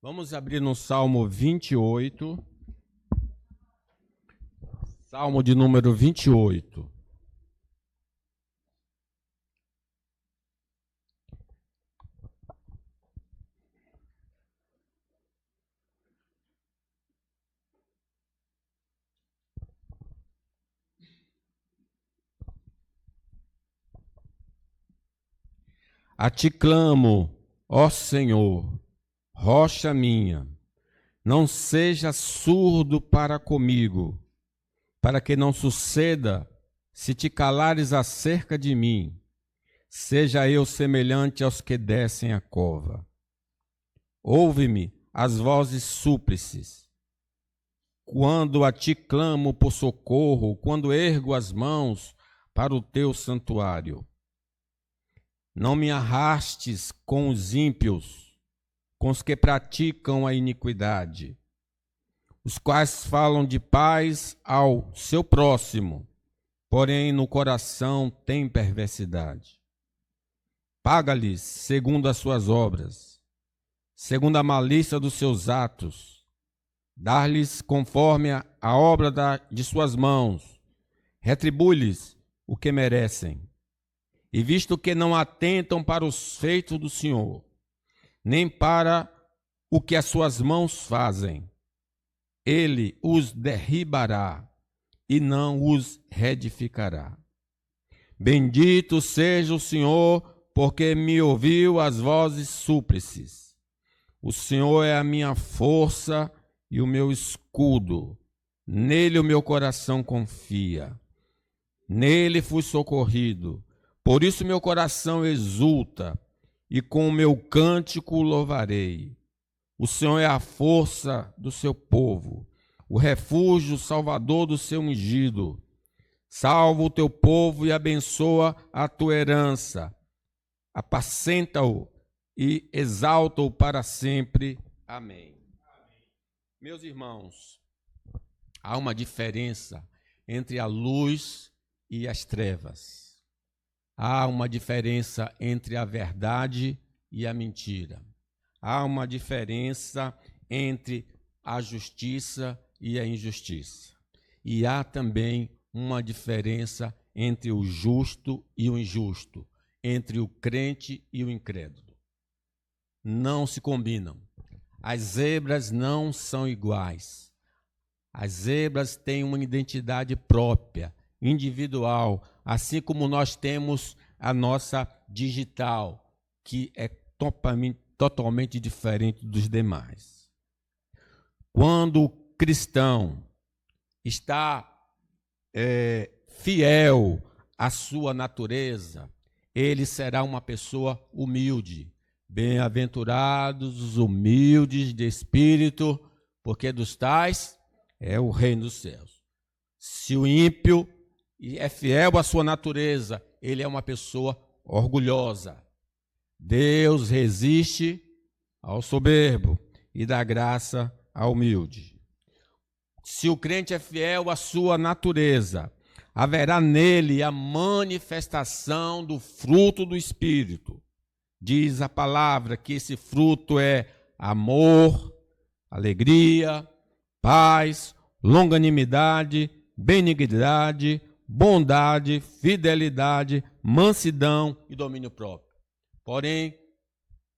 Vamos abrir no Salmo 28. Salmo de número 28. A ti clamo, ó Senhor, rocha minha, não seja surdo para comigo, para que não suceda, se te calares acerca de mim, seja eu semelhante aos que descem a cova. Ouve-me as vozes súplices, quando a ti clamo por socorro, quando ergo as mãos para o teu santuário. Não me arrastes com os ímpios, com os que praticam a iniquidade, os quais falam de paz ao seu próximo, porém no coração têm perversidade. Paga-lhes segundo as suas obras, segundo a malícia dos seus atos. Dar-lhes conforme a obra de suas mãos. Retribui-lhes o que merecem. E visto que não atentam para os feitos do Senhor, nem para o que as suas mãos fazem, ele os derribará e não os reedificará. Bendito seja o Senhor, porque me ouviu as vozes súplices. O Senhor é a minha força e o meu escudo. Nele o meu coração confia. Nele fui socorrido. Por isso meu coração exulta, e com o meu cântico o louvarei. O Senhor é a força do seu povo, o refúgio, o salvador do seu ungido. Salva o teu povo e abençoa a tua herança. Apacenta-o e exalta-o para sempre. Amém. Meus irmãos, há uma diferença entre a luz e as trevas. Há uma diferença entre a verdade e a mentira. Há uma diferença entre a justiça e a injustiça. E há também uma diferença entre o justo e o injusto, entre o crente e o incrédulo. Não se combinam. As zebras não são iguais. As zebras têm uma identidade própria, individual, assim como nós temos a nossa digital, que é totalmente diferente dos demais. Quando o cristão está fiel à sua natureza, ele será uma pessoa humilde. Bem-aventurados os humildes de espírito, porque dos tais é o reino dos céus. Se o ímpio é fiel à sua natureza, ele é uma pessoa orgulhosa. Deus resiste ao soberbo e dá graça ao humilde. Se o crente é fiel à sua natureza, haverá nele a manifestação do fruto do Espírito. Diz a palavra que esse fruto é amor, alegria, paz, longanimidade, benignidade, bondade, fidelidade, mansidão e domínio próprio. Porém,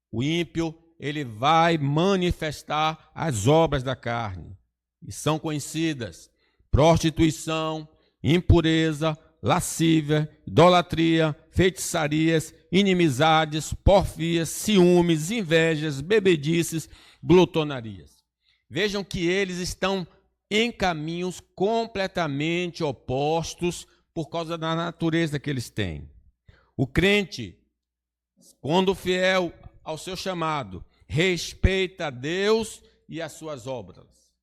o ímpio, ele vai manifestar as obras da carne, e são conhecidas: prostituição, impureza, lascívia, idolatria, feitiçarias, inimizades, porfias, ciúmes, invejas, bebedices, glutonarias. Vejam que eles estão em caminhos completamente opostos por causa da natureza que eles têm. O crente, quando fiel ao seu chamado, respeita a Deus e as suas obras.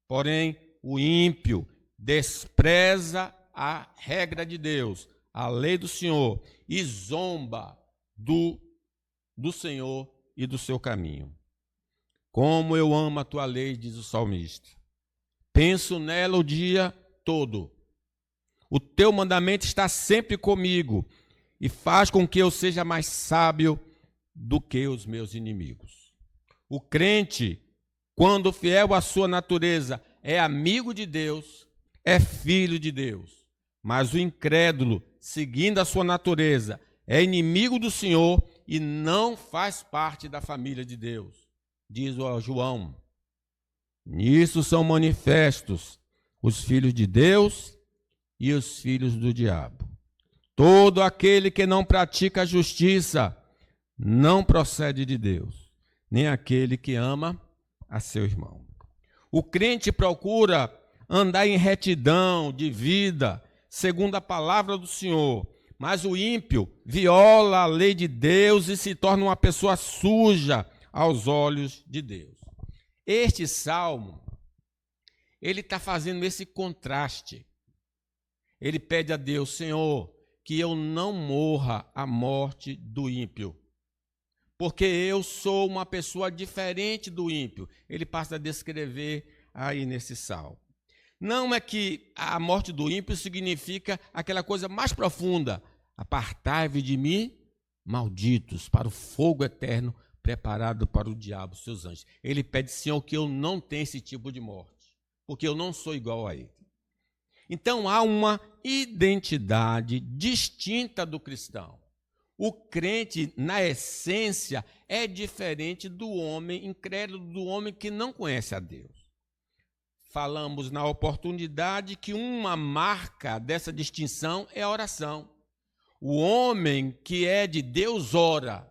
Porém, o ímpio despreza a regra de Deus, a lei do Senhor, e zomba do Senhor e do seu caminho. Como eu amo a tua lei, diz o salmista. Penso nela o dia todo. O teu mandamento está sempre comigo e faz com que eu seja mais sábio do que os meus inimigos. O crente, quando fiel à sua natureza, é amigo de Deus, é filho de Deus. Mas o incrédulo, seguindo a sua natureza, é inimigo do Senhor e não faz parte da família de Deus. Diz o João. Nisso são manifestos os filhos de Deus e os filhos do diabo. Todo aquele que não pratica a justiça não procede de Deus, nem aquele que ama a seu irmão. O crente procura andar em retidão de vida, segundo a palavra do Senhor, mas o ímpio viola a lei de Deus e se torna uma pessoa suja aos olhos de Deus. Este salmo, ele está fazendo esse contraste. Ele pede a Deus, Senhor, que eu não morra a morte do ímpio, porque eu sou uma pessoa diferente do ímpio. Ele passa a descrever aí nesse salmo. Não é que a morte do ímpio significa aquela coisa mais profunda. Apartai-vos de mim, malditos, para o fogo eterno preparado para o diabo, seus anjos. Ele pede, Senhor, que eu não tenha esse tipo de morte, porque eu não sou igual a ele. Então há uma identidade distinta do cristão. O crente, na essência, é diferente do homem incrédulo, do homem que não conhece a Deus. Falamos na oportunidade que uma marca dessa distinção é a oração. O homem que é de Deus ora.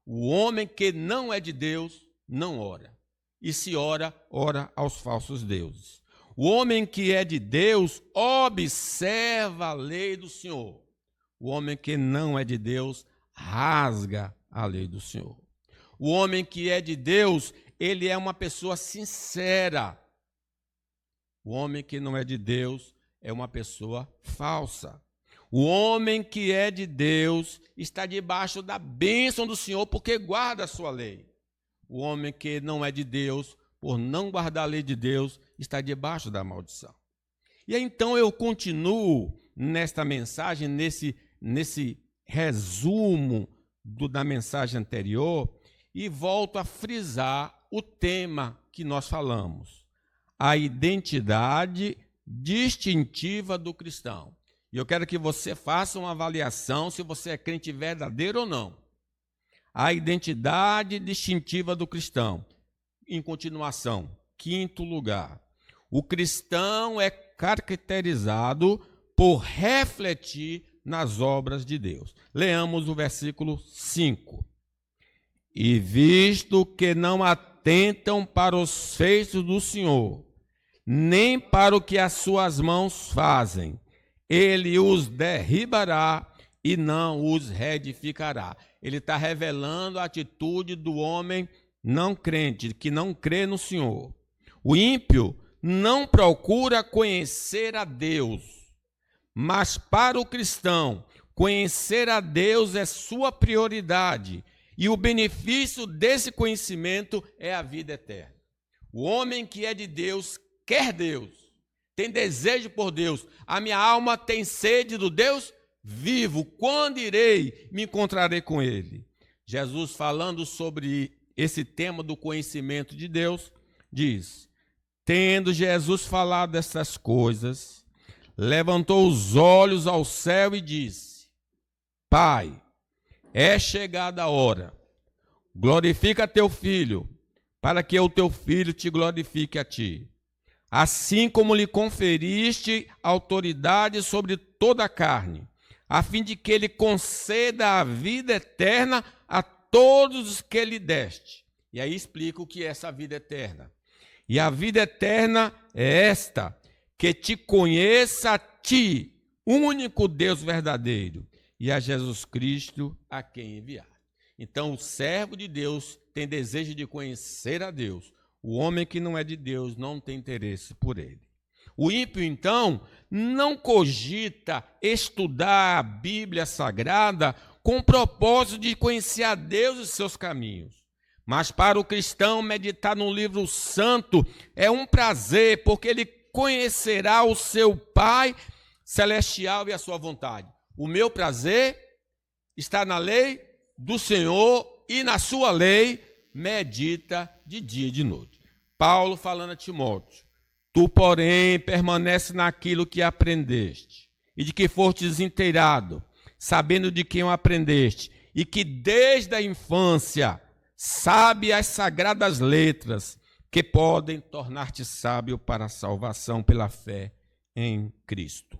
O homem que não é de Deus não ora. E se ora, ora aos falsos deuses. O homem que é de Deus observa a lei do Senhor. O homem que não é de Deus rasga a lei do Senhor. O homem que é de Deus, ele é uma pessoa sincera. O homem que não é de Deus é uma pessoa falsa. O homem que é de Deus está debaixo da bênção do Senhor porque guarda a sua lei. O homem que não é de Deus, por não guardar a lei de Deus, está debaixo da maldição. E aí, então eu continuo nesta mensagem, nesse resumo da mensagem anterior, e volto a frisar o tema que nós falamos, a identidade distintiva do cristão. E eu quero que você faça uma avaliação se você é crente verdadeiro ou não. A identidade distintiva do cristão. Em continuação, quinto lugar, o cristão é caracterizado por refletir nas obras de Deus. Leamos o versículo 5. E visto que não atentam para os feitos do Senhor, nem para o que as suas mãos fazem, ele os derribará e não os reedificará. Ele está revelando a atitude do homem não crente, que não crê no Senhor. O ímpio não procura conhecer a Deus, mas para o cristão, conhecer a Deus é sua prioridade, e o benefício desse conhecimento é a vida eterna. O homem que é de Deus quer Deus, tem desejo por Deus. A minha alma tem sede do Deus vivo. Quando irei, me encontrarei com ele. Jesus, falando sobre esse tema do conhecimento de Deus, diz: tendo Jesus falado essas coisas, levantou os olhos ao céu e disse: Pai, é chegada a hora, glorifica teu filho, para que o teu filho te glorifique a ti. Assim como lhe conferiste autoridade sobre toda a carne, a fim de que ele conceda a vida eterna a todos os que lhe deste. E aí explica o que é essa vida eterna. E a vida eterna é esta, que te conheça a ti, único Deus verdadeiro, e a Jesus Cristo a quem enviar. Então o servo de Deus tem desejo de conhecer a Deus. O homem que não é de Deus não tem interesse por ele. O ímpio, então, não cogita estudar a Bíblia Sagrada com o propósito de conhecer a Deus e seus caminhos. Mas para o cristão, meditar no livro santo é um prazer, porque ele conhecerá o seu Pai celestial e a sua vontade. O meu prazer está na lei do Senhor, e na sua lei medita de dia e de noite. Paulo falando a Timóteo: tu, porém, permanece naquilo que aprendeste, e de que fostes inteirado, sabendo de quem o aprendeste, e que desde a infância sabe as sagradas letras, que podem tornar-te sábio para a salvação pela fé em Cristo.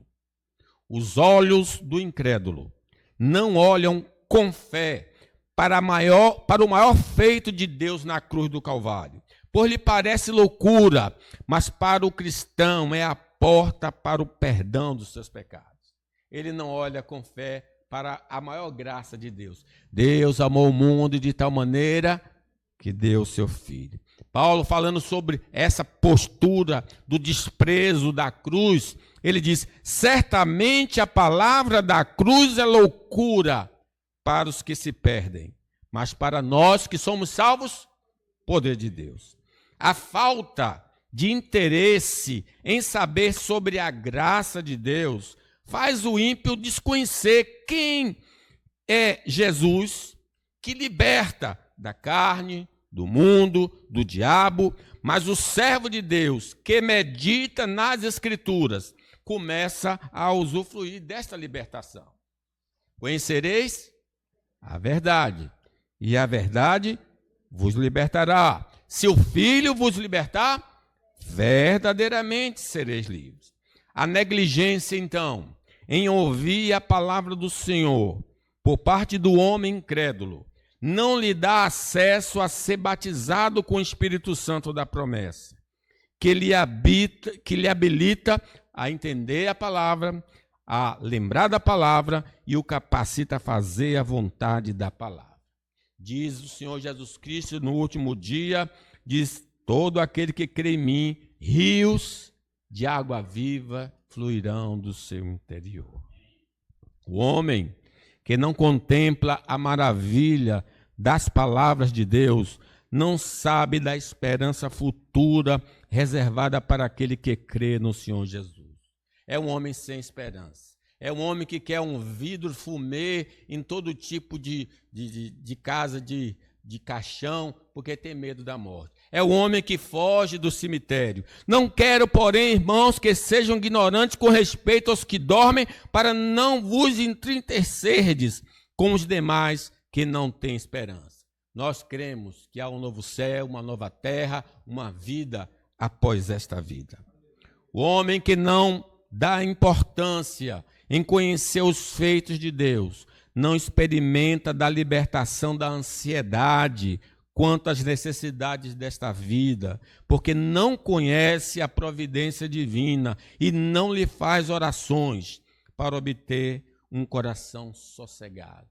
Os olhos do incrédulo não olham com fé para o maior feito de Deus na cruz do Calvário, pois lhe parece loucura, mas para o cristão é a porta para o perdão dos seus pecados. Ele não olha com fé para a maior graça de Deus. Deus amou o mundo de tal maneira que deu o seu Filho. Paulo, falando sobre essa postura do desprezo da cruz, ele diz: certamente a palavra da cruz é loucura para os que se perdem, mas para nós que somos salvos, poder de Deus. A falta de interesse em saber sobre a graça de Deus faz o ímpio desconhecer quem é Jesus, que liberta da carne, do mundo, do diabo, mas o servo de Deus que medita nas Escrituras começa a usufruir desta libertação. Conhecereis a verdade, e a verdade vos libertará. Se o Filho vos libertar, verdadeiramente sereis livres. A negligência, então, em ouvir a palavra do Senhor por parte do homem incrédulo não lhe dá acesso a ser batizado com o Espírito Santo da promessa, que lhe habilita a entender a palavra, a lembrar da palavra e o capacita a fazer a vontade da palavra. Diz o Senhor Jesus Cristo no último dia, diz: todo aquele que crê em mim, rios de água viva fluirão do seu interior. O homem que não contempla a maravilha das palavras de Deus não sabe da esperança futura reservada para aquele que crê no Senhor Jesus. É um homem sem esperança. É um homem que quer um vidro fumê em todo tipo de casa, de caixão, porque tem medo da morte. É o homem que foge do cemitério. Não quero, porém, irmãos, que sejam ignorantes com respeito aos que dormem, para não vos entristecerdes com os demais que não têm esperança. Nós cremos que há um novo céu, uma nova terra, uma vida após esta vida. O homem que não dá importância em conhecer os feitos de Deus não experimenta da libertação da ansiedade quanto às necessidades desta vida, porque não conhece a providência divina e não lhe faz orações para obter um coração sossegado.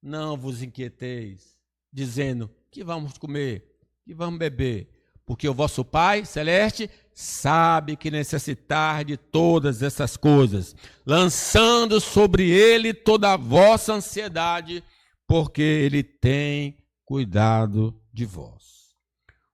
Não vos inquieteis, dizendo: que vamos comer, que vamos beber, porque o vosso Pai Celeste sabe que necessitar de todas essas coisas, lançando sobre ele toda a vossa ansiedade, porque ele tem cuidado de vós.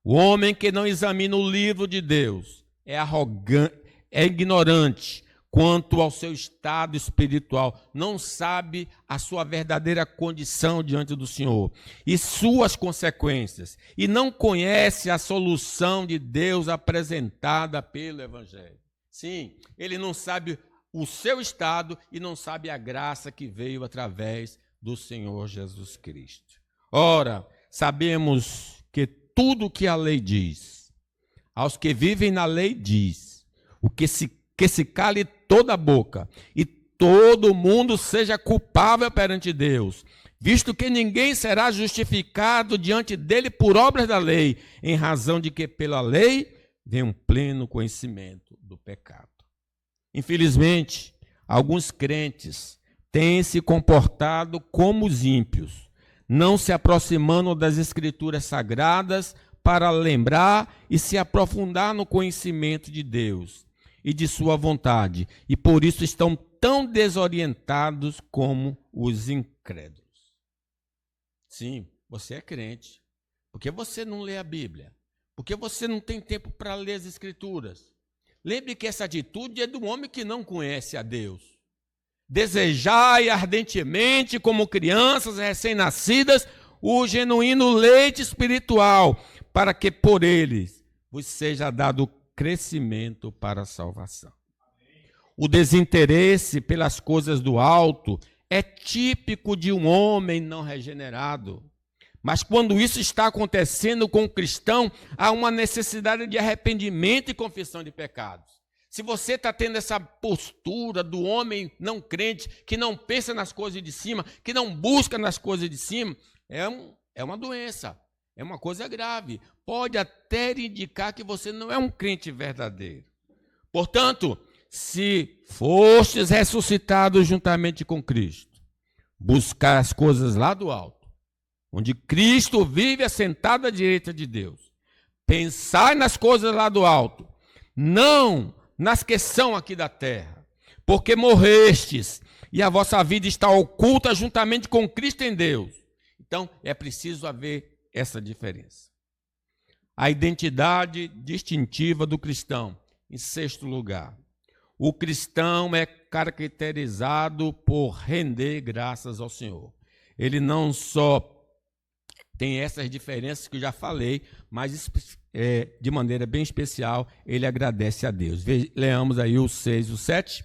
O homem que não examina o livro de Deus é arrogante, é ignorante quanto ao seu estado espiritual, não sabe a sua verdadeira condição diante do Senhor e suas consequências, e não conhece a solução de Deus apresentada pelo Evangelho. Sim, ele não sabe o seu estado e não sabe a graça que veio através do Senhor Jesus Cristo. Ora, sabemos que tudo o que a lei diz, aos que vivem na lei diz, que se cale toda a boca e todo mundo seja culpável perante Deus, visto que ninguém será justificado diante dele por obras da lei, em razão de que pela lei vem um pleno conhecimento do pecado. Infelizmente, alguns crentes têm se comportado como os ímpios, não se aproximando das Escrituras Sagradas para lembrar e se aprofundar no conhecimento de Deus e de sua vontade, e por isso estão tão desorientados como os incrédulos. Sim, você é crente, porque você não lê a Bíblia, porque você não tem tempo para ler as Escrituras. Lembre que essa atitude é do homem que não conhece a Deus. Desejai ardentemente, como crianças recém-nascidas, o genuíno leite espiritual, para que por eles vos seja dado crescimento para a salvação. O desinteresse pelas coisas do alto é típico de um homem não regenerado. Mas quando isso está acontecendo com o cristão, há uma necessidade de arrependimento e confissão de pecados. Se você está tendo essa postura do homem não crente, que não pensa nas coisas de cima, que não busca nas coisas de cima, é uma doença, é uma coisa grave. Pode até indicar que você não é um crente verdadeiro. Portanto, se fostes ressuscitados juntamente com Cristo, buscar as coisas lá do alto, onde Cristo vive assentado à direita de Deus. Pensai nas coisas lá do alto, não nas que são aqui da terra, porque morrestes e a vossa vida está oculta juntamente com Cristo em Deus. Então, é preciso haver essa diferença. A identidade distintiva do cristão. Em sexto lugar, o cristão é caracterizado por render graças ao Senhor. Ele não só tem essas diferenças que eu já falei, mas de maneira bem especial, ele agradece a Deus. Leamos aí o 6 e o 7.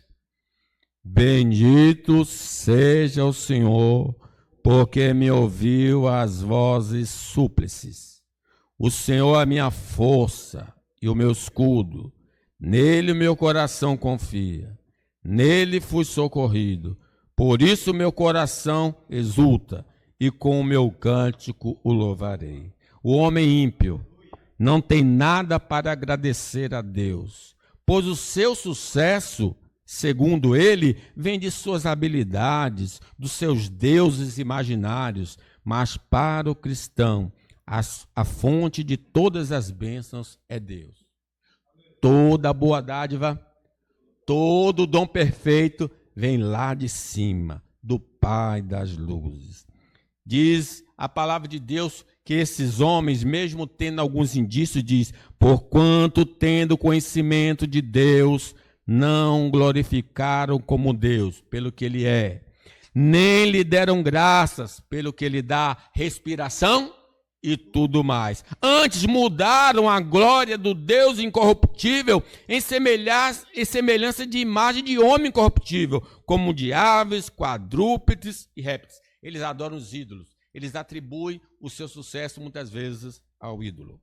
Bendito seja o Senhor, porque me ouviu as vozes súplices. O Senhor é a minha força e o meu escudo. Nele o meu coração confia. Nele fui socorrido. Por isso meu coração exulta, e com o meu cântico o louvarei. O homem ímpio não tem nada para agradecer a Deus, pois o seu sucesso, segundo ele, vem de suas habilidades, dos seus deuses imaginários, mas para o cristão, a fonte de todas as bênçãos é Deus. Toda boa dádiva, todo dom perfeito vem lá de cima, do Pai das luzes. Diz a palavra de Deus que esses homens, mesmo tendo alguns indícios, diz: porquanto tendo conhecimento de Deus, não glorificaram como Deus, pelo que Ele é, nem lhe deram graças, pelo que Ele dá respiração e tudo mais. Antes mudaram a glória do Deus incorruptível em semelhança de imagem de homem incorruptível, como de aves, quadrúpedes e répteis. Eles adoram os ídolos. Eles atribuem o seu sucesso muitas vezes ao ídolo.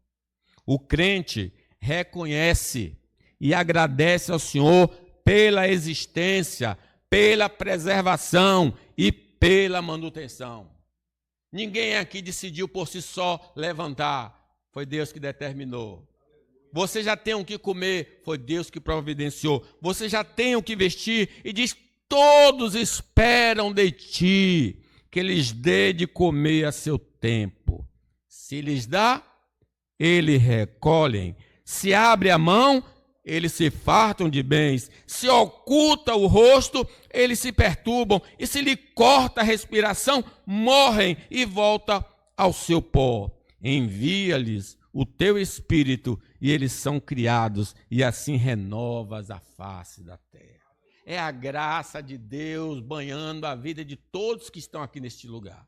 O crente reconhece e agradece ao Senhor pela existência, pela preservação e pela manutenção. Ninguém aqui decidiu por si só levantar. Foi Deus que determinou. Você já tem o que comer. Foi Deus que providenciou. Você já tem o que vestir. E diz: todos esperam de ti que lhes dê de comer a seu tempo. Se lhes dá, eles recolhem. Se abre a mão, eles se fartam de bens. Se oculta o rosto, eles se perturbam. E se lhe corta a respiração, morrem e voltam ao seu pó. Envia-lhes o teu espírito e eles são criados, e assim renovas a face da terra. É a graça de Deus banhando a vida de todos que estão aqui neste lugar.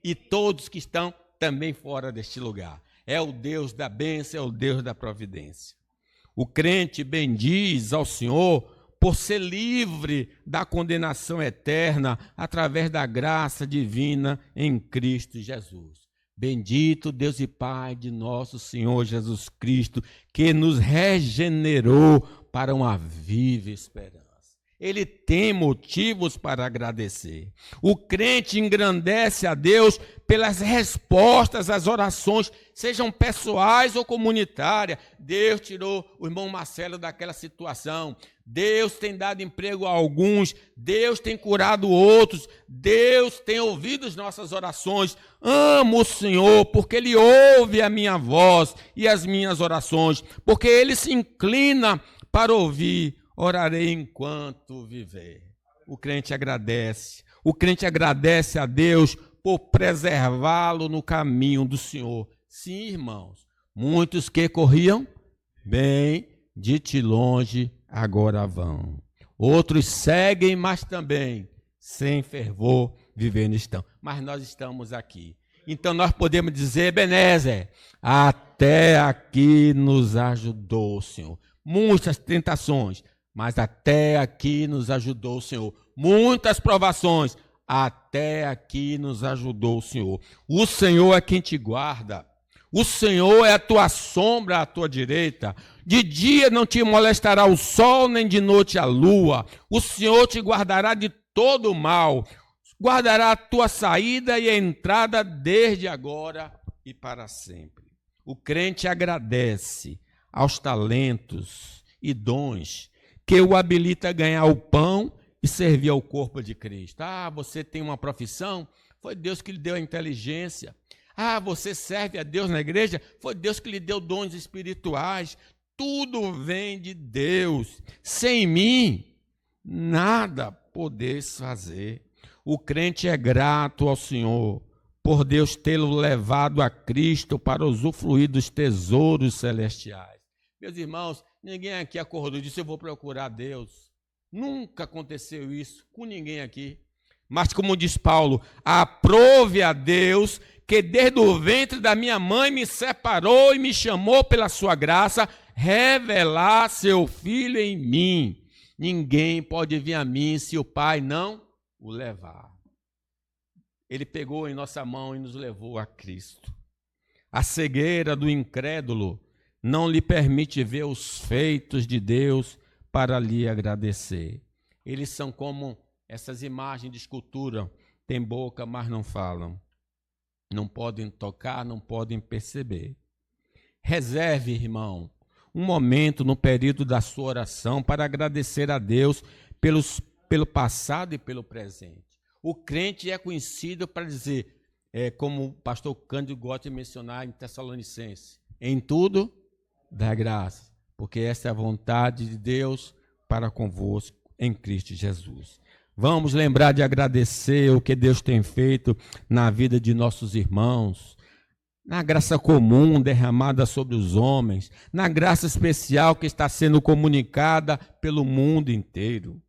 E todos que estão também fora deste lugar. É o Deus da bênção, é o Deus da providência. O crente bendiz ao Senhor por ser livre da condenação eterna através da graça divina em Cristo Jesus. Bendito Deus e Pai de nosso Senhor Jesus Cristo, que nos regenerou para uma viva esperança. Ele tem motivos para agradecer. O crente engrandece a Deus pelas respostas às orações, sejam pessoais ou comunitárias. Deus tirou o irmão Marcelo daquela situação. Deus tem dado emprego a alguns. Deus tem curado outros. Deus tem ouvido as nossas orações. Amo o Senhor porque Ele ouve a minha voz e as minhas orações, porque Ele se inclina para ouvir. Orarei enquanto viver. O crente agradece. O crente agradece a Deus por preservá-lo no caminho do Senhor. Sim, irmãos, muitos que corriam bem de longe agora vão. Outros seguem, mas também sem fervor vivendo estão. Mas nós estamos aqui. Então nós podemos dizer, Ebenezer, até aqui nos ajudou o Senhor. Muitas tentações, mas até aqui nos ajudou o Senhor. Muitas provações, até aqui nos ajudou o Senhor. O Senhor é quem te guarda. O Senhor é a tua sombra à tua direita. De dia não te molestará o sol, nem de noite a lua. O Senhor te guardará de todo o mal. Guardará a tua saída e a entrada desde agora e para sempre. O crente agradece aos talentos e dons que o habilita a ganhar o pão e servir ao corpo de Cristo. Ah, você tem uma profissão? Foi Deus que lhe deu a inteligência. Ah, você serve a Deus na igreja? Foi Deus que lhe deu dons espirituais. Tudo vem de Deus. Sem mim, nada podeis fazer. O crente é grato ao Senhor por Deus tê-lo levado a Cristo para usufruir dos tesouros celestiais. Meus irmãos, ninguém aqui acordou e disse, eu vou procurar Deus. Nunca aconteceu isso com ninguém aqui. Mas como diz Paulo, aprove a Deus que desde o ventre da minha mãe me separou e me chamou pela sua graça, revelar seu Filho em mim. Ninguém pode vir a mim se o Pai não o levar. Ele pegou em nossa mão e nos levou a Cristo. A cegueira do incrédulo não lhe permite ver os feitos de Deus para lhe agradecer. Eles são como essas imagens de escultura, têm boca, mas não falam. Não podem tocar, não podem perceber. Reserve, irmão, um momento no período da sua oração para agradecer a Deus pelo passado e pelo presente. O crente é conhecido para dizer, como o pastor Cândido gosta de mencionar em Tessalonicenses, em tudo dá graça, porque essa é a vontade de Deus para convosco em Cristo Jesus. Vamos lembrar de agradecer o que Deus tem feito na vida de nossos irmãos, na graça comum derramada sobre os homens, na graça especial que está sendo comunicada pelo mundo inteiro.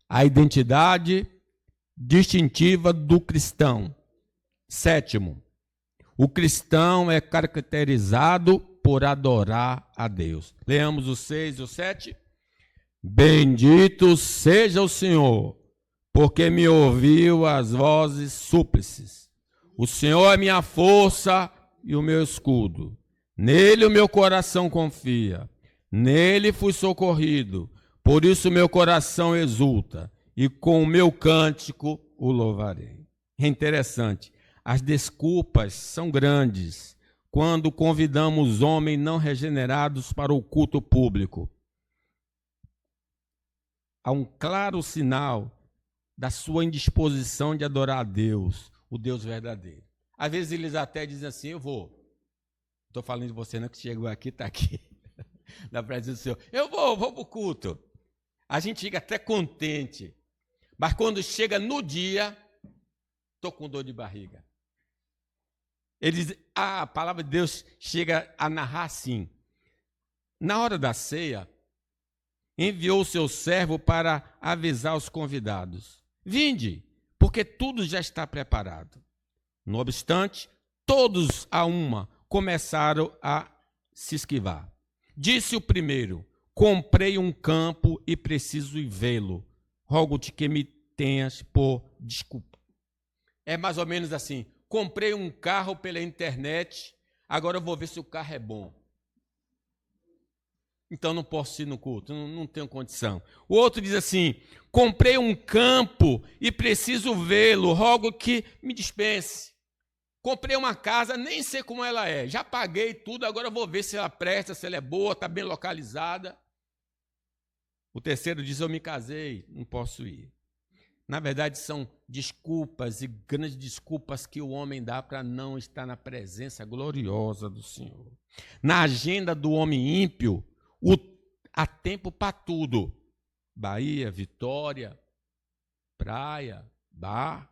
A identidade distintiva do cristão. Sétimo, o cristão é caracterizado por adorar a Deus. Leamos o 6 e o 7. Bendito seja o Senhor, porque me ouviu as vozes súplices. O Senhor é minha força e o meu escudo. Nele o meu coração confia. Nele fui socorrido. Por isso meu coração exulta. E com o meu cântico o louvarei. É interessante. As desculpas são grandes quando convidamos homens não regenerados para o culto público. Há um claro sinal da sua indisposição de adorar a Deus, o Deus verdadeiro. Às vezes eles até dizem assim, eu vou. Estou falando de você, não, que chegou aqui, está aqui, na presença do Senhor. Eu vou para o culto. A gente fica até contente. Mas quando chega no dia, estou com dor de barriga. Eles, a palavra de Deus chega a narrar assim. Na hora da ceia, enviou o seu servo para avisar os convidados. Vinde, porque tudo já está preparado. No obstante, todos a uma começaram a se esquivar. Disse o primeiro, comprei um campo e preciso ir vê-lo. Rogo-te que me tenhas por desculpa. É mais ou menos assim, comprei um carro pela internet, agora eu vou ver se o carro é bom. Então não posso ir no culto, não tenho condição. O outro diz assim, comprei um campo e preciso vê-lo, rogo que me dispense. Comprei uma casa, nem sei como ela é, já paguei tudo, agora eu vou ver se ela presta, se ela é boa, está bem localizada. O terceiro diz, eu me casei, não posso ir. Na verdade, são desculpas e grandes desculpas que o homem dá para não estar na presença gloriosa do Senhor. Na agenda do homem ímpio, há tempo para tudo. Bahia, Vitória, praia, bar,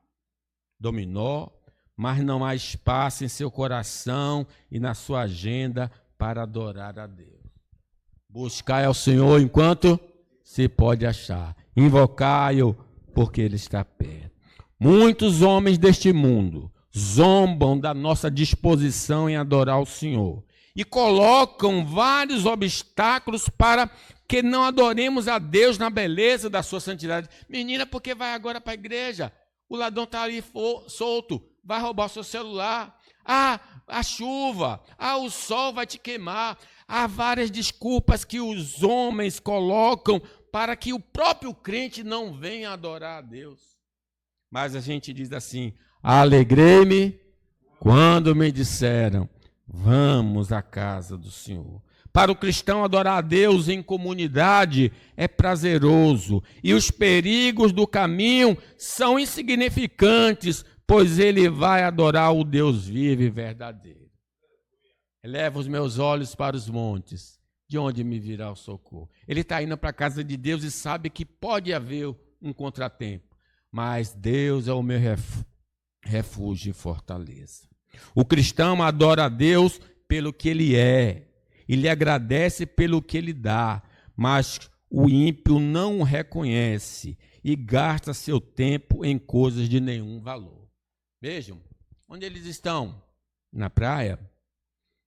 dominó, mas não há espaço em seu coração e na sua agenda para adorar a Deus. Buscai ao Senhor enquanto se pode achar. Invocai-o porque ele está perto. Muitos homens deste mundo zombam da nossa disposição em adorar o Senhor e colocam vários obstáculos para que não adoremos a Deus na beleza da sua santidade. Menina, por que vai agora para a igreja? O ladrão está ali solto, vai roubar o seu celular. Ah, a chuva, o sol vai te queimar. Há várias desculpas que os homens colocam para que o próprio crente não venha adorar a Deus. Mas a gente diz assim: alegrei-me quando me disseram, vamos à casa do Senhor. Para o cristão, adorar a Deus em comunidade é prazeroso, e os perigos do caminho são insignificantes, pois ele vai adorar o Deus vivo e verdadeiro. Eleva os meus olhos para os montes, de onde me virá o socorro. Ele está indo para a casa de Deus e sabe que pode haver um contratempo, mas Deus é o meu refúgio e fortaleza. O cristão adora a Deus pelo que ele é, e lhe agradece pelo que ele dá, mas o ímpio não o reconhece e gasta seu tempo em coisas de nenhum valor. Vejam, onde eles estão? Na praia?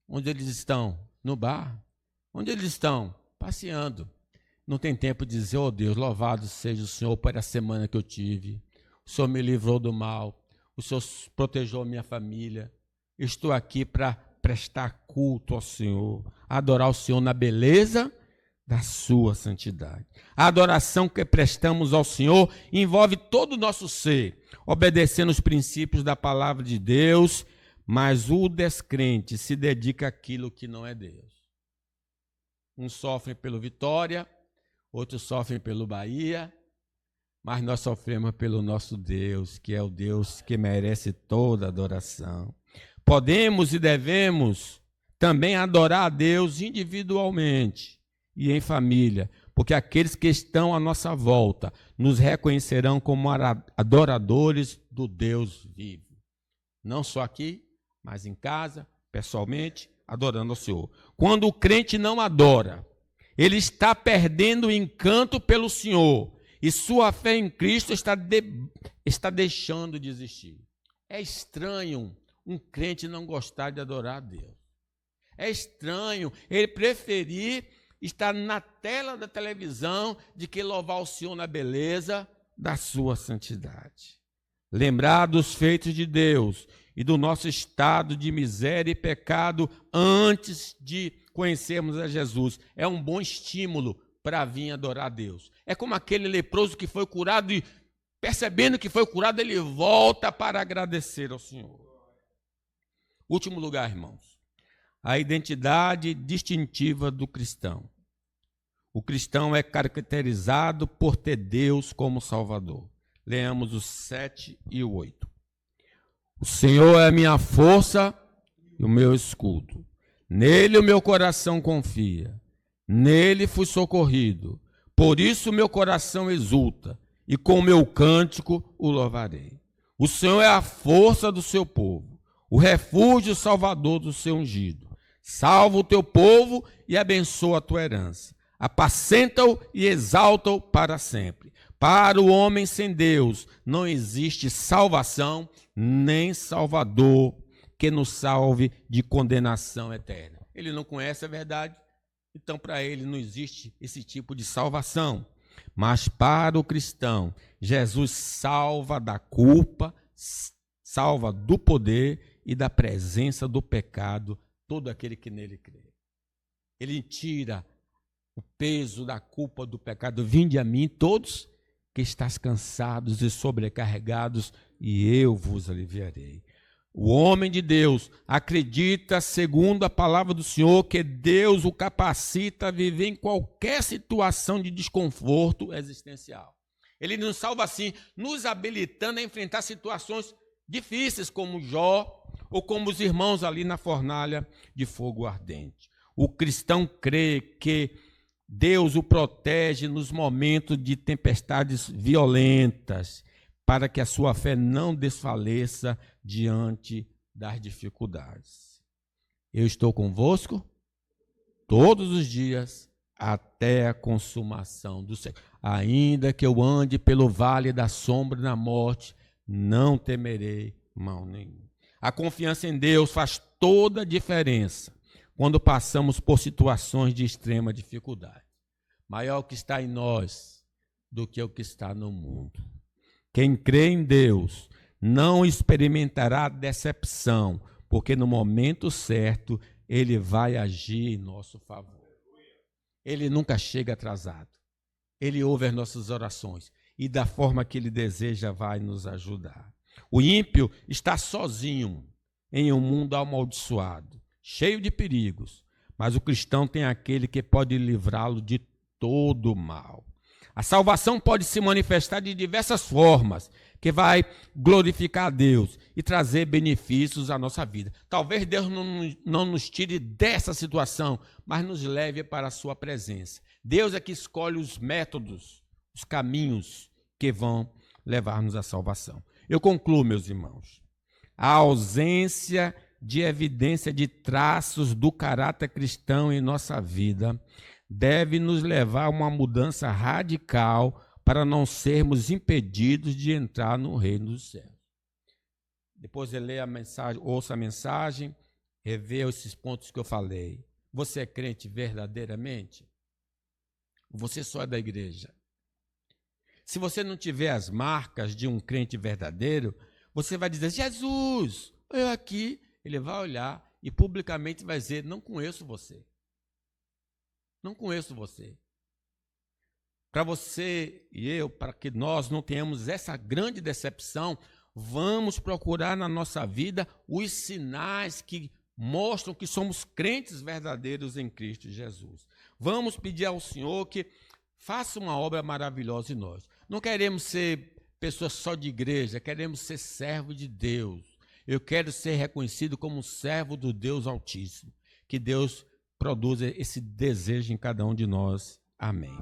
Onde eles estão? No bar? Onde eles estão? Passeando. Não tem tempo de dizer, Deus, louvado seja o Senhor por a semana que eu tive. O Senhor me livrou do mal. O Senhor protegeu a minha família. Estou aqui para prestar culto ao Senhor, adorar o Senhor na beleza da sua santidade. A adoração que prestamos ao Senhor envolve todo o nosso ser, obedecendo os princípios da palavra de Deus, mas o descrente se dedica àquilo que não é Deus. Uns sofrem pelo Vitória, outros sofrem pelo Bahia, mas nós sofremos pelo nosso Deus, que é o Deus que merece toda adoração. Podemos e devemos também adorar a Deus individualmente e em família, porque aqueles que estão à nossa volta nos reconhecerão como adoradores do Deus vivo. Não só aqui, mas em casa, pessoalmente, adorando ao Senhor. Quando o crente não adora, ele está perdendo o encanto pelo Senhor e sua fé em Cristo está deixando de existir. É estranho um crente não gostar de adorar a Deus. É estranho ele preferir estar na tela da televisão de que louvar o Senhor na beleza da sua santidade. Lembrar dos feitos de Deus e do nosso estado de miséria e pecado antes de conhecermos a Jesus é um bom estímulo para vir adorar a Deus. É como aquele leproso que foi curado e, percebendo que foi curado, ele volta para agradecer ao Senhor. Último lugar, irmãos, a identidade distintiva do cristão. O cristão é caracterizado por ter Deus como Salvador. Leamos os 7 e o 8. O Senhor é a minha força e o meu escudo. Nele o meu coração confia. Nele fui socorrido. Por isso o meu coração exulta e com o meu cântico o louvarei. O Senhor é a força do seu povo, o refúgio salvador do seu ungido. Salva o teu povo e abençoa a tua herança. Apacenta-o e exalta-o para sempre. Para o homem sem Deus não existe salvação, nem Salvador que nos salve de condenação eterna. Ele não conhece a verdade, então para ele não existe esse tipo de salvação. Mas para o cristão, Jesus salva da culpa, salva do poder e da presença do pecado todo aquele que nele crê. Ele tira o peso da culpa do pecado. Vinde a mim todos que estáis cansados e sobrecarregados, e eu vos aliviarei. O homem de Deus acredita, segundo a palavra do Senhor, que Deus o capacita a viver em qualquer situação de desconforto existencial. Ele nos salva assim, nos habilitando a enfrentar situações difíceis, como Jó, ou como os irmãos ali na fornalha de fogo ardente. O cristão crê que Deus o protege nos momentos de tempestades violentas, para que a sua fé não desfaleça diante das dificuldades. Eu estou convosco todos os dias até a consumação do século. Ainda que eu ande pelo vale da sombra da morte, não temerei mal nenhum. A confiança em Deus faz toda a diferença quando passamos por situações de extrema dificuldade. Maior o que está em nós do que o que está no mundo. Quem crê em Deus não experimentará decepção, porque no momento certo Ele vai agir em nosso favor. Ele nunca chega atrasado. Ele ouve as nossas orações e da forma que Ele deseja vai nos ajudar. O ímpio está sozinho em um mundo amaldiçoado, cheio de perigos, mas o cristão tem aquele que pode livrá-lo de todo o mal. A salvação pode se manifestar de diversas formas, que vai glorificar a Deus e trazer benefícios à nossa vida. Talvez Deus não nos tire dessa situação, mas nos leve para a sua presença. Deus é que escolhe os métodos, os caminhos que vão levar-nos à salvação. Eu concluo, meus irmãos. A ausência de evidência de traços do caráter cristão em nossa vida deve nos levar a uma mudança radical para não sermos impedidos de entrar no reino dos céus. Depois de ler a mensagem, ouça a mensagem, rever esses pontos que eu falei. Você é crente verdadeiramente? Você só é da igreja? Se você não tiver as marcas de um crente verdadeiro, você vai dizer, Jesus, eu aqui. Ele vai olhar e publicamente vai dizer, não conheço você. Não conheço você. Para você e eu, para que nós não tenhamos essa grande decepção, vamos procurar na nossa vida os sinais que mostram que somos crentes verdadeiros em Cristo Jesus. Vamos pedir ao Senhor que faça uma obra maravilhosa em nós. Não queremos ser pessoas só de igreja, queremos ser servo de Deus. Eu quero ser reconhecido como servo do Deus Altíssimo. Que Deus produza esse desejo em cada um de nós. Amém.